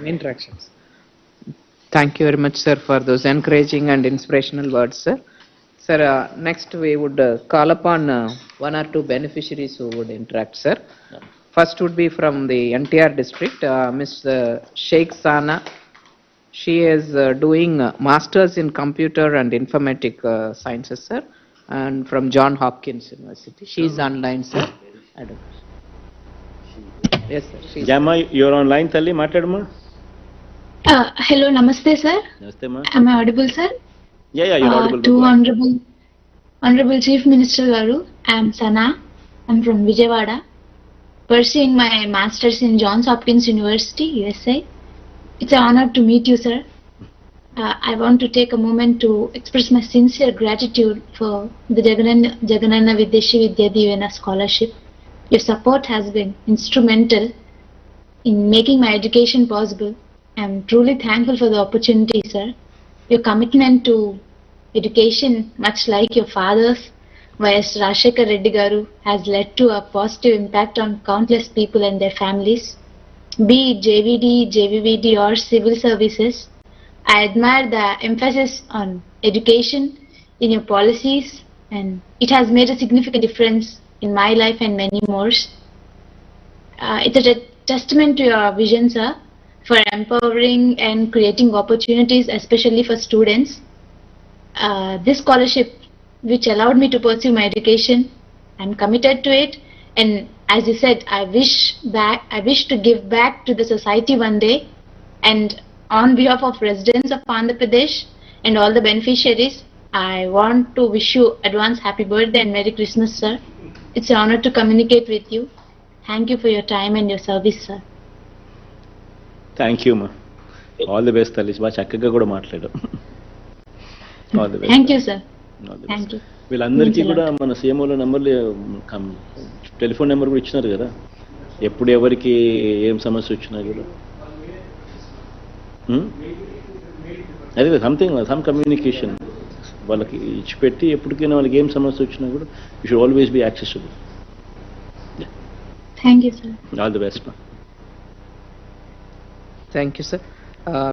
interactions. Thank you very much, sir, for those encouraging and inspirational words, sir. Sir, next we would call upon one or two beneficiaries who would interact, sir. First would be from the NTR district, Ms. Sheikh Sana. She is doing Masters in Computer and Informatic Sciences, sir, and from John Hopkins University. She is online, sir. I don't know. Yes, sir. She's Jama, you're online, Talli, Matadma? Hello, namaste, sir. Namaste, ma. Am I audible, sir? Yeah, you're audible. To Honorable Chief Minister Garu, I am Sana. I'm from Vijayawada, pursuing my Masters in Johns Hopkins University, USA. It's an honor to meet you, sir. I want to take a moment to express my sincere gratitude for the Jagananna Videshi Vidya Divena scholarship. Your support has been instrumental in making my education possible. I am truly thankful for the opportunity, sir. Your commitment to education, much like your father's, Y.S. Rajshekar Reddy Garu, has led to a positive impact on countless people and their families. Be it JVD, JVVD or civil services, I admire the emphasis on education in your policies, and it has made a significant difference in my life and many more. It's a testament to your vision, sir, for empowering and creating opportunities, especially for students. This scholarship, which allowed me to pursue my education, I'm committed to it. And as you said, I wish to give back to the society one day. And on behalf of residents of Andhra Pradesh and all the beneficiaries, I want to wish you advance happy birthday and Merry Christmas, sir. It's an honor to communicate with you. Thank you for your time and your service, sir. Thank you, ma. All the best, Talli. Baa chakkaga kuda maatladam. All the best. Thank you, sir. All the best. Thank you. వీళ్ళందరికీ కూడా మన సీఎంఓల నెంబర్లు telephone number కూడా ఇచ్చినారు కదా, ఎప్పుడు ఎవరికి ఏం సమస్య వచ్చినా కూడా అదే సమ్ కమ్యూనికేషన్ వాళ్ళకి ఇచ్చిపెట్టి ఎప్పటికైనా వాళ్ళకి ఏం సమస్య వచ్చినా కూడా you should always be accessible. Thank you, sir. All the best. Thank you, sir.